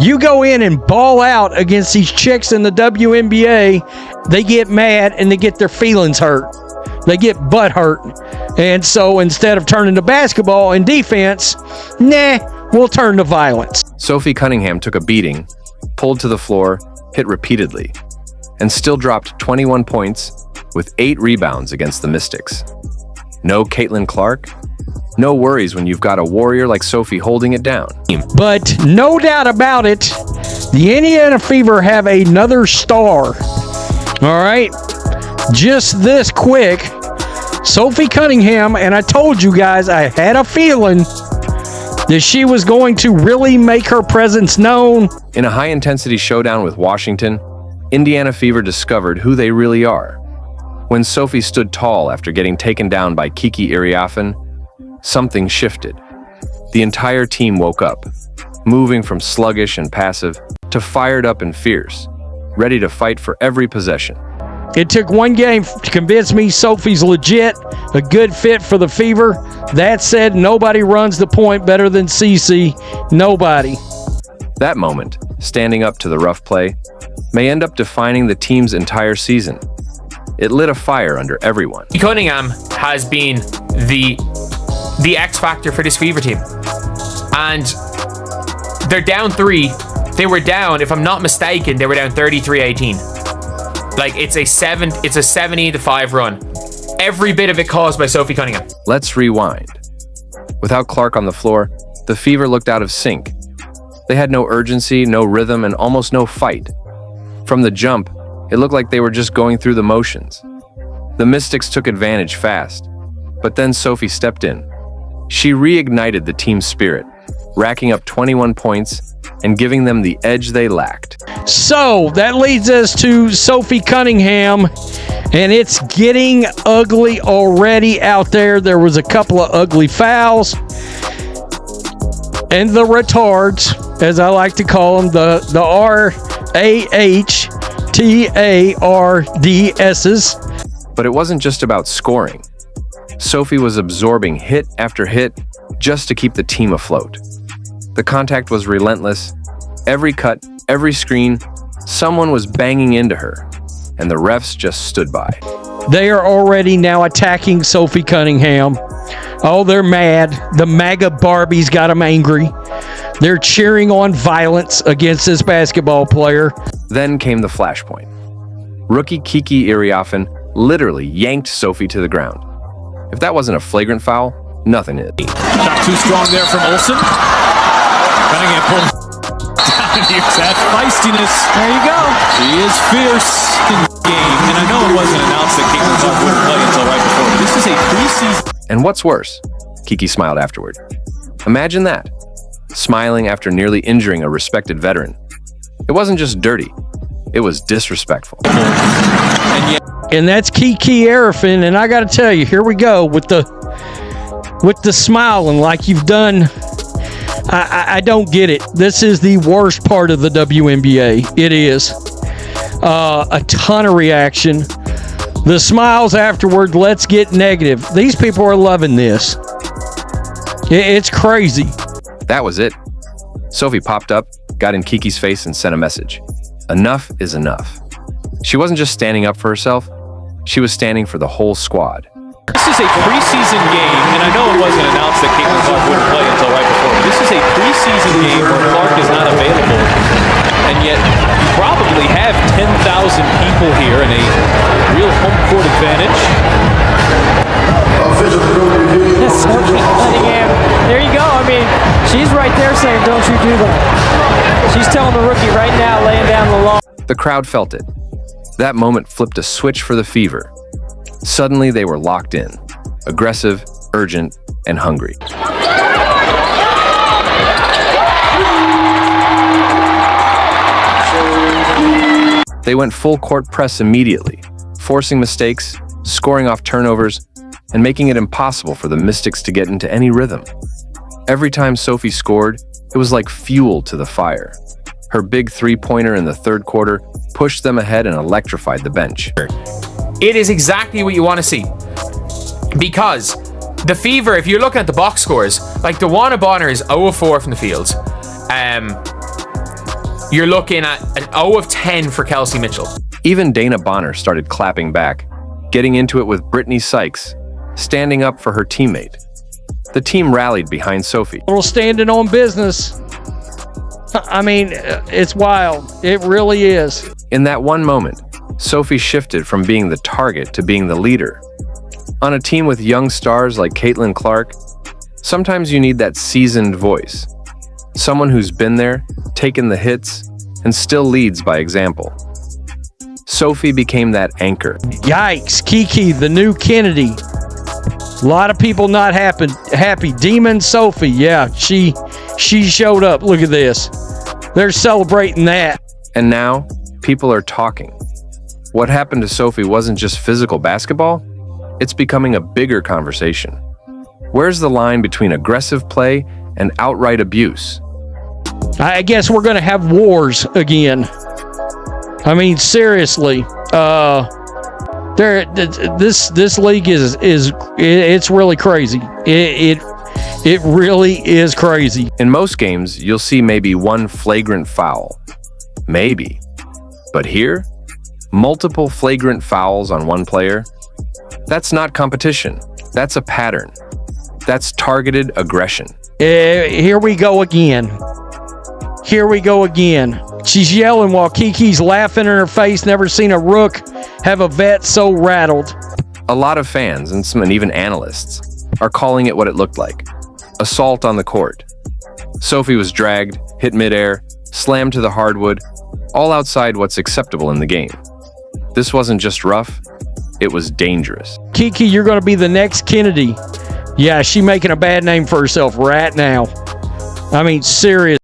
You go in and ball out against these chicks in the WNBA, they get mad and they get their feelings hurt. They get butt hurt. And so instead of turning to basketball and defense, we'll turn to violence. Sophie Cunningham took a beating, pulled to the floor, hit repeatedly, and still dropped 21 points with 8 rebounds against the Mystics. No Caitlin Clark? No worries when you've got a warrior like Sophie holding it down. But no doubt about it, the Indiana Fever have another star. All right? Just this quick, Sophie Cunningham, and I told you guys I had a feeling that she was going to really make her presence known. In a high-intensity showdown with Washington, Indiana Fever discovered who they really are. When Sophie stood tall after getting taken down by Kiki Iriafen, something shifted. The entire team woke up, moving from sluggish and passive to fired up and fierce, ready to fight for every possession. It took one game to convince me Sophie's legit, a good fit for the Fever. That said, nobody runs the point better than Cece. Nobody. That moment, standing up to the rough play, may end up defining the team's entire season. It lit a fire under everyone. Cunningham has been the X factor for this Fever team. And they're down 3. They were down, if I'm not mistaken, they were down 33-18. Like, it's a 17-5 run. Every bit of it caused by Sophie Cunningham. Let's rewind. Without Clark on the floor, the Fever looked out of sync. They had no urgency, no rhythm, and almost no fight. From the jump, it looked like they were just going through the motions. The Mystics took advantage fast, but then Sophie stepped in. She reignited the team's spirit, racking up 21 points and giving them the edge they lacked. So that leads us to Sophie Cunningham, and it's getting ugly already out there. There was a couple of ugly fouls, and the retards, as I like to call them, the RAHTARDS's. But it wasn't just about scoring. Sophie was absorbing hit after hit just to keep the team afloat. The contact was relentless. Every cut, every screen, someone was banging into her, and the refs just stood by. They are already now attacking Sophie Cunningham. Oh, they're mad. The MAGA Barbies got them angry. They're cheering on violence against this basketball player. Then came the flashpoint. Rookie Kiki Iriafen literally yanked Sophie to the ground. If that wasn't a flagrant foul, nothing is. Shot too strong there from Olsen. Cunningham pulls down. Here's that feistiness. There you go. She is fierce in the game. And I know it wasn't announced that Caitlin Clark wouldn't play until right before. But this is a preseason. And what's worse? Kiki smiled afterward. Imagine that. Smiling after nearly injuring a respected veteran. It wasn't just dirty. It was disrespectful. And that's Kiki Iriafen, and I got to tell you, here we go with the smiling like you've done. I don't get it. This is the worst part of the WNBA. It is. A ton of reaction. The smiles afterward, let's get negative. These people are loving this. It's crazy. That was it. Sophie popped up, got in Kiki's face, and sent a message. Enough is enough. She wasn't just standing up for herself. She was standing for the whole squad. This is a preseason game, and I know it wasn't announced that Caitlin Clark wouldn't play until right before. This is a preseason game where Clark is not available, and yet you probably have 10,000 people here and a real home court advantage. Sophie Cunningham. There you go. I mean, she's right there saying, don't you do that. She's telling the rookie right now, laying down the law. The crowd felt it. That moment flipped a switch for the Fever. Suddenly they were locked in, aggressive, urgent, and hungry. They went full court press immediately, forcing mistakes, scoring off turnovers, and making it impossible for the Mystics to get into any rhythm. Every time Sophie scored, it was like fuel to the fire. Her big three-pointer in the third quarter pushed them ahead and electrified the bench. It is exactly what you want to see. Because the Fever, if you're looking at the box scores, like DeWanna Bonner is 0 of 4 from the field. you're looking at an 0 of 10 for Kelsey Mitchell. Even Dana Bonner started clapping back, getting into it with Brittany Sykes, standing up for her teammate. The team rallied behind Sophie. Little standing on business. I mean, it's wild. It really is. In that one moment, Sophie shifted from being the target to being the leader. On a team with young stars like Caitlin Clark, sometimes you need that seasoned voice. Someone who's been there, taken the hits, and still leads by example. Sophie became that anchor. Yikes, Kiki, the new Kennedy. A lot of people not happy. Demon Sophie, yeah, she showed up. Look at this. They're celebrating that. And now, people are talking. What happened to Sophie wasn't just physical basketball, it's becoming a bigger conversation. Where's the line between aggressive play and outright abuse? I guess we're going to have wars again. I mean, seriously. This league it's really crazy. It really is crazy. In most games, you'll see maybe one flagrant foul. Maybe. But here, multiple flagrant fouls on one player. That's not competition. That's a pattern. That's targeted aggression. Here we go again. Here we go again. She's yelling while Kiki's laughing in her face. Never seen a rook have a vet so rattled. A lot of fans and even analysts are calling it what it looked like. Assault on the court. Sophie was dragged, hit midair, slammed to the hardwood, all outside what's acceptable in the game. This wasn't just rough, it was dangerous. Kiki, you're going to be the next Kennedy. Yeah, she making a bad name for herself right now. I mean, seriously.